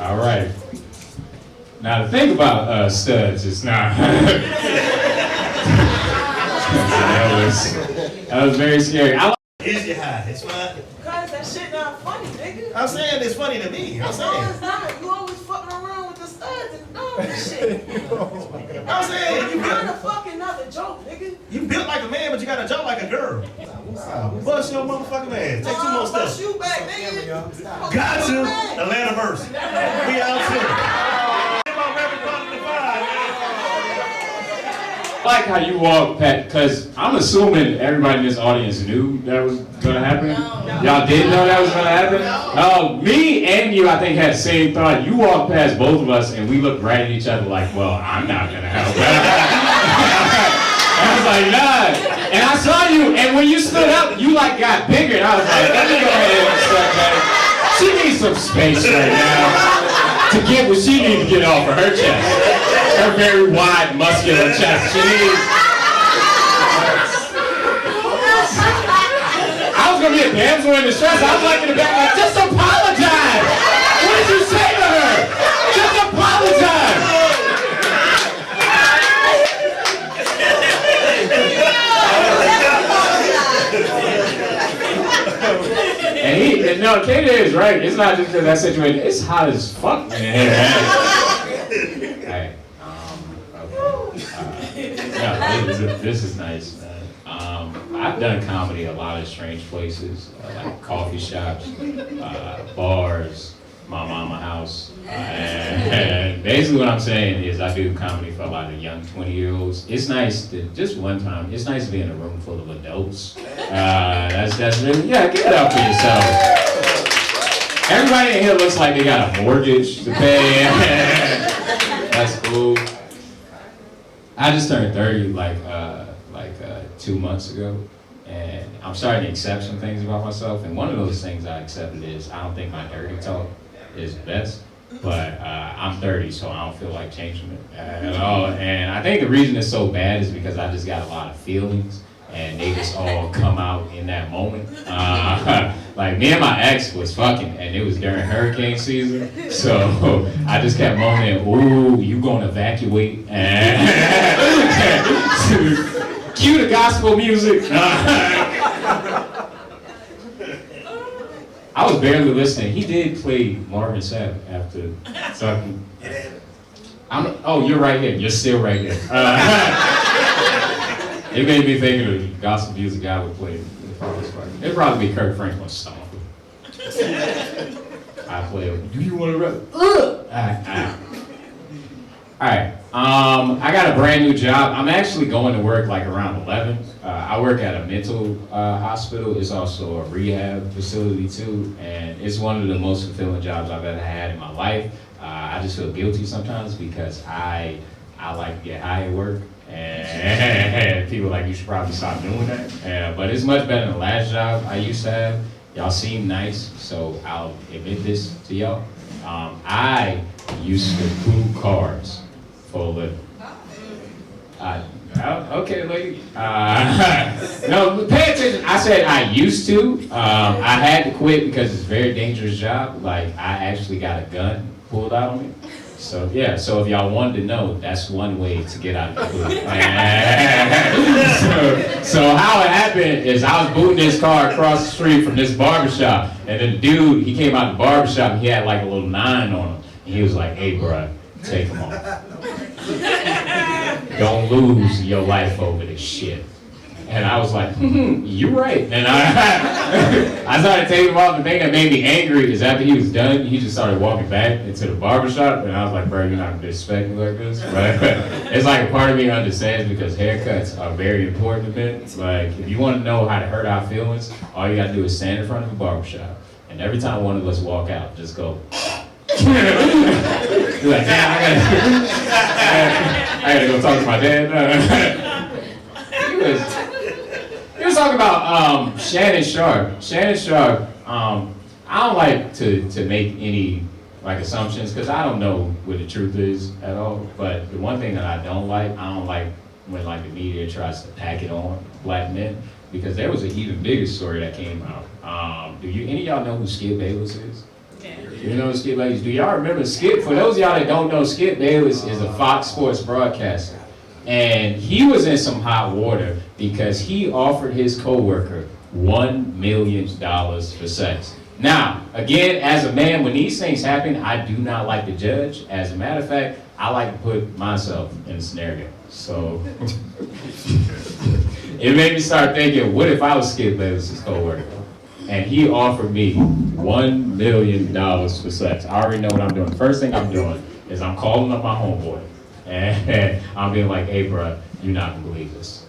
All right. Now the thing about studs is not. that was very scary. Easy high, it's fine. Cause that shit not funny, nigga. I'm saying it's funny to me. I'm saying. No, it's not. You always fucking around with the studs and dogs and shit. I'm saying You kind of fucking not a joke, nigga. you built like a man, but you got a jaw like a girl. Bust your motherfucking ass. Take two more Bust steps. you back, nigga. Got to Atlanta verse. We out too. I like how you walk, Pat, because I'm assuming everybody in this audience knew that was going to happen. Y'all didn't know that was going to happen? No, me and you, I think, had the same thought. You walked past both of us, and we looked right at each other like, well, I'm not going to help. I was like, nah. And I saw you, and when you stood up, you like got bigger, and I was like, let me go ahead and start that. She needs some space right now to get what she needs to get off of her chest. Her very wide, muscular chest. She needs. I was gonna be a damsel in distress. I was like in the back, like, just apologize. What did you say to her? Just apologize. And no, Kate is right. It's not just because that situation. It's hot as fuck in here. Hey. This is nice, man. I've done comedy a lot of strange places, like coffee shops, bars, my mama house. And basically what I'm saying is I do comedy for a lot of young 20-year-olds. It's nice to, just one time, it's nice to be in a room full of adults. That's really, yeah, give it up for yourself. Everybody in here looks like they got a mortgage to pay. That's cool. I just turned 30 like 2 months ago, and I'm starting to accept some things about myself. And one of those things I accepted is I don't think my dirty talk is best, but I'm 30, so I don't feel like changing it at all. And I think the reason it's so bad is because I just got a lot of feelings, and they just all come out in that moment. Like me and my ex was fucking, and it was during hurricane season, so I just kept moaning, "Ooh, you gonna evacuate?" And cue the gospel music. I was barely listening. He did play Marvin Sapp after something. Oh, you're right here. You're still right here. It made me think of the gospel music I would play. It'd probably be Kirk Franklin's song. I play it. Do you want to rap? Alright, I got a brand new job. I'm actually going to work like around 11. I work at a mental hospital. It's also a rehab facility too, and it's one of the most fulfilling jobs I've ever had in my life. I just feel guilty sometimes because I like to get high at work, and people are like, you should probably stop doing that. But it's much better than the last job I used to have. Y'all seem nice, so I'll admit this to y'all. I used to glue cars for a living. Okay, lady. No, pay attention. I said I used to. I had to quit because it's a very dangerous job. Like, I actually got a gun pulled out on me. So yeah, so if y'all wanted to know, that's one way to get out of the hood. so how it happened is I was booting this car across the street from this barbershop, and then the dude, he came out the barbershop and he had like a little 9 on him. And he was like, "Hey bro, take him off. Don't lose your life over this shit." And I was like, you're right. And I started taking him off. The thing that made me angry is after he was done, he just started walking back into the barbershop. And I was like, bro, you're not gonna disrespect me like this. But it's like a part of me understands because haircuts are very important to men. Like, if you want to know how to hurt our feelings, all you gotta do is stand in front of a barbershop. And every time one of us walk out, just go. You're like, damn, I gotta go talk to my dad. He was talking about Shannon Sharp. Shannon Sharp, I don't like to make any like assumptions because I don't know what the truth is at all. But the one thing that I don't like when like the media tries to pack it on black men, because there was an even bigger story that came out. Do any of y'all know who Skip Bayless is? You know Skip Bayless? Do y'all remember Skip? For those of y'all that don't know, Skip Bayless is a Fox Sports broadcaster. And he was in some hot water because he offered his coworker $1 million for sex. Now, again, as a man, when these things happen, I do not like to judge. As a matter of fact, I like to put myself in the scenario. So it made me start thinking, what if I was Skip Bayless' coworker? And he offered me $1 million for sex. I already know what I'm doing. The first thing I'm doing is I'm calling up my homeboy. And I'm being like, hey, bro, you're not going to believe this.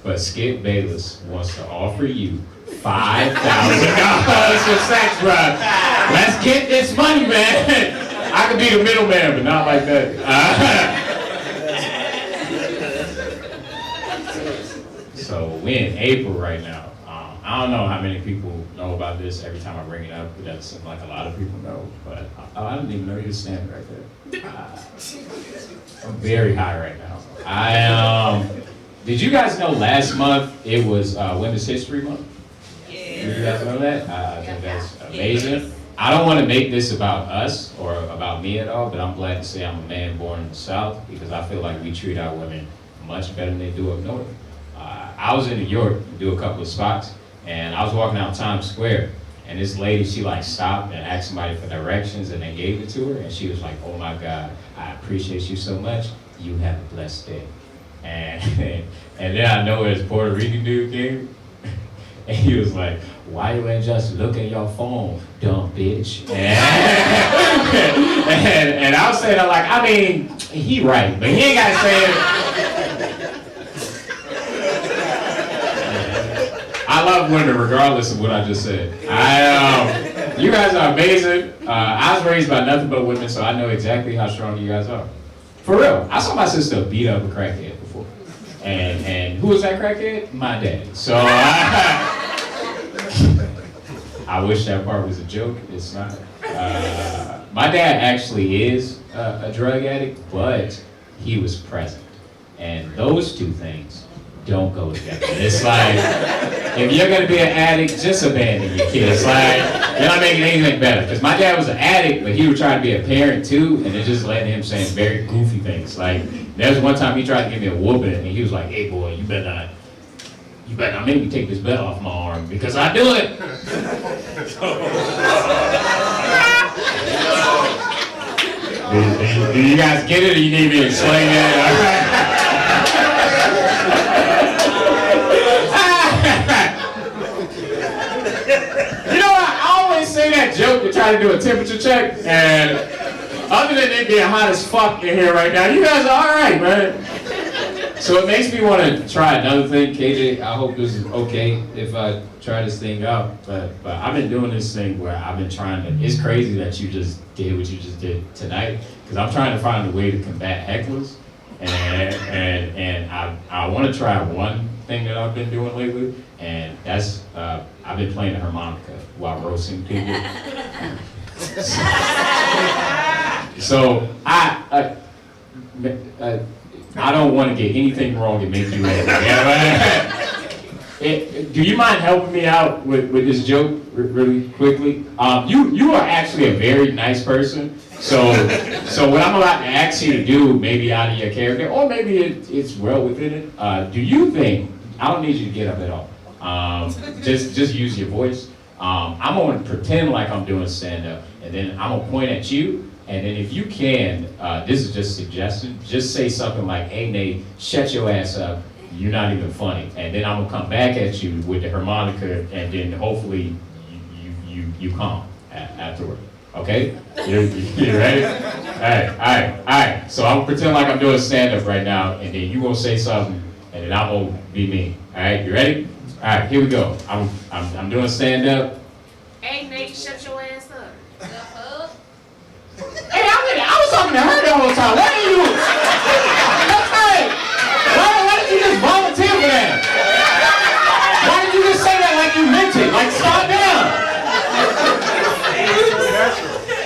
But Skip Bayless wants to offer you $5,000 for sex, bro. Let's get this money, man. I could be the middleman, but not like that. So we're in April right now. I don't know how many people know about this every time I bring it up, but that seems like a lot of people know. But I didn't even know you were standing right there. I'm very high right now. Did you guys know last month it was Women's History Month? Yeah. Did you guys know that? I think that's amazing. I don't want to make this about us or about me at all, but I'm glad to say I'm a man born in the South because I feel like we treat our women much better than they do up north. I was in New York to do a couple of spots, and I was walking down Times Square, and this lady, she like stopped and asked somebody for directions, and they gave it to her, and she was like, oh my God, I appreciate you so much. You have a blessed day. And then I know this Puerto Rican dude came, and he was like, why you ain't just look at your phone, dumb bitch? And I was saying, I'm like, I mean, he right, but he ain't got to say it. I love women regardless of what I just said. You guys are amazing. I was raised by nothing but women, so I know exactly how strong you guys are. For real, I saw my sister beat up a crackhead before. And who was that crackhead? My dad. So I wish that part was a joke. It's not. My dad actually is a drug addict, but he was present. And those two things don't go together. It's like, if you're gonna be an addict, just abandon your kids. Like, you're not making anything better. Because my dad was an addict, but he was trying to be a parent too, and it just led to him saying very goofy things. Like, there was one time he tried to give me a whooping, and he was like, hey boy, you better not make me take this belt off my arm, because I do it. Do you guys get it, or you need me to explain that? All right. Say that joke to try to do a temperature check, and other than it being hot as fuck in here right now, you guys are alright, man. So it makes me want to try another thing. KJ, I hope this is okay if I try this thing out, but I've been doing this thing where I've been trying to, it's crazy that you just did what you just did tonight, because I'm trying to find a way to combat hecklers, and I want to try one thing that I've been doing lately, and that's I've been playing the harmonica while roasting people. So I don't want to get anything wrong and make you angry. Do you mind helping me out with this joke really quickly? You are actually a very nice person. So what I'm about to ask you to do, maybe out of your character, or maybe it's well within it. Do you think, I don't need you to get up at all. Just use your voice. I'm going to pretend like I'm doing stand-up, and then I'm going to point at you, and then if you can, this is just a suggestion, just say something like, hey Nate, shut your ass up, you're not even funny. And then I'm going to come back at you with the harmonica, and then hopefully you calm afterward. Okay? You ready? All right. So I'm going to pretend like I'm doing stand-up right now, and then you're going to say something, and then I'm going to be me. All right, you ready? All right, here we go. I'm doing stand-up. Hey Nate, shut your ass up. Hey, I was talking to her the whole time. What are you? That's right. Why did you just volunteer for that? Why did you just say that like you meant it? Like, stop down.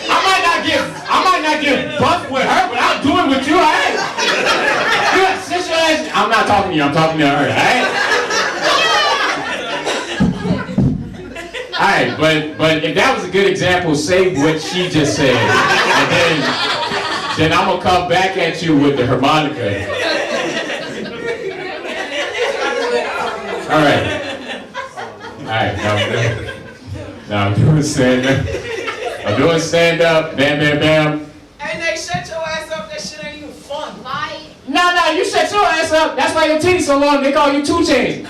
I might not get buffed with her, but I'll do it with you, all right? Sit your ass. I'm not talking to you. I'm talking to her, all right? All right, but if that was a good example, say what she just said, and then I'm gonna come back at you with the harmonica. All right. Now I'm doing stand up. I'm doing stand up. Bam, bam, bam. Hey, Nate, shut your ass up. That shit ain't even fun. Lie. No, you shut your ass up. That's why your titties so long. They call you 2 Chainz.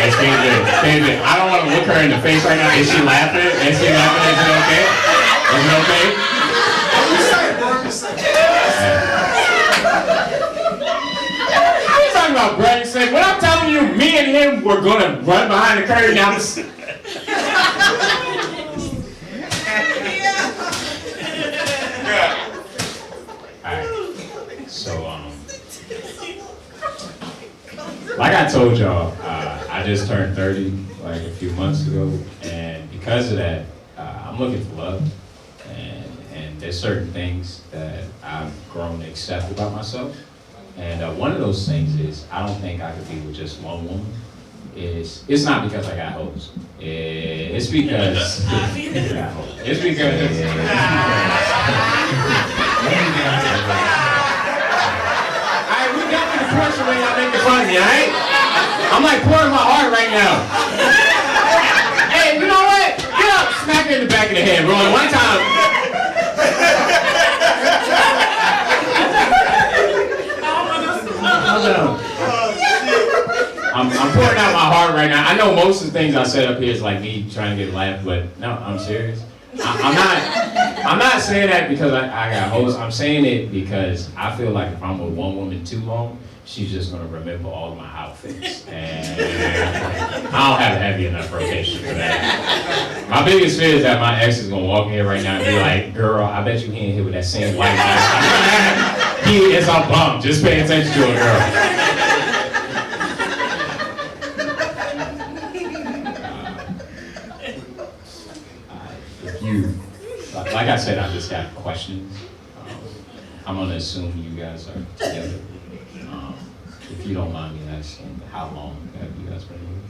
Hey, Steve, I don't want to look her in the face right now. Is she laughing? Is it okay? Is it okay? What are you talking about, bro? You said, when I'm telling you, me and him were going to run behind the curtain down the... Alright. So, like I told y'all, I just turned 30 like a few months ago, and because of that, I'm looking for love, and there's certain things that I've grown to accept about myself, and one of those things is I don't think I could be with just one woman. It's not because I got hoes. It's because pressure when y'all making fun of me, alright? I'm like pouring my heart right now. Hey, you know what? Get up, smack her in the back of the head, bro. One time. I'm pouring out my heart right now. I know most of the things I said up here is like me trying to get a laugh, but no, I'm serious. I'm not saying that because I got hoes. I'm saying it because I feel like if I'm with one woman too long, she's just gonna remember all of my outfits, and I don't have a heavy enough rotation for that. My biggest fear is that my ex is gonna walk in here right now and be like, "Girl, I bet you he ain't here with that same white guy." He is a bum. Just pay attention to it, girl. Like I said, I just got questions. I'm gonna assume you guys are together. If you don't mind me asking, how long have you guys been together?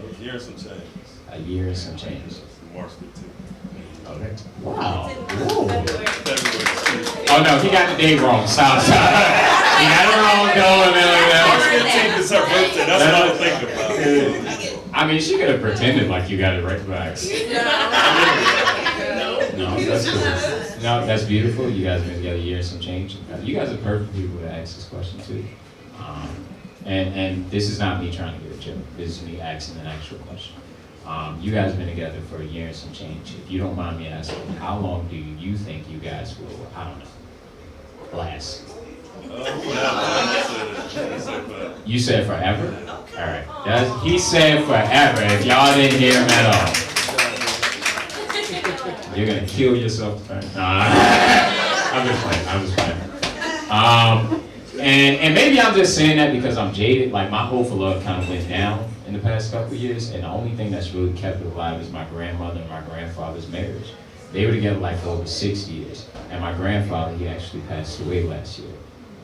A year and some change. A year and some change. March 15th. Okay. Wow. Ooh. Oh no, he got the date wrong. Stop. He got it wrong, March 15th is her birthday. That's what I'm thinking about. I mean, she could have pretended like you got it right back. No, that's cool. No, that's beautiful. You guys have been together a year and some change. You guys are perfect people to ask this question too. And this is not me trying to get a joke. This is me asking an actual question. You guys have been together for a year and some change. If you don't mind me asking, how long do you think you guys will, I don't know, last? You said forever? All right. He said forever. If y'all didn't hear him at all. You're gonna kill yourself. I'm just playing. And maybe I'm just saying that because I'm jaded. Like my hope for love kind of went down in the past couple of years, and the only thing that's really kept it alive is my grandmother and my grandfather's marriage. They were together like for over 6 years, and my grandfather, he actually passed away last year.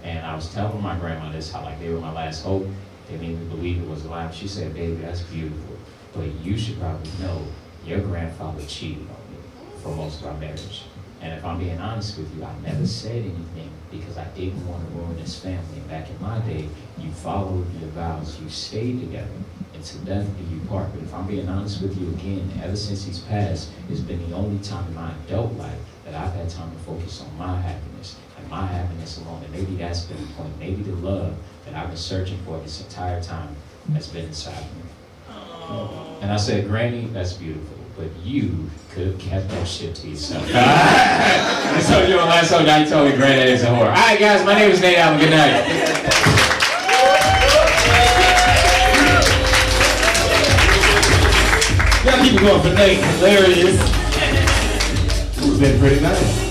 And I was telling my grandma this, how like they were my last hope. They made me believe it was alive. She said, "Baby, that's beautiful, but you should probably know your grandfather cheated on me for most of our marriage. And if I'm being honest with you, I never said anything because I didn't want to ruin this family. And back in my day, you followed your vows, you stayed together until death do you part. But if I'm being honest with you again, ever since he's passed, it's been the only time in my adult life that I've had time to focus on my happiness and my happiness alone. And maybe that's been the point. Maybe the love that I've been searching for this entire time has been inside me." And I said, "Granny, that's beautiful, but you could have kept that shit to yourself." I told you on last show, now you told me Granddad is a whore. All right, guys, my name is Nate Allen. Good night. Y'all keep it going for Nate. There it is. It's been pretty nice.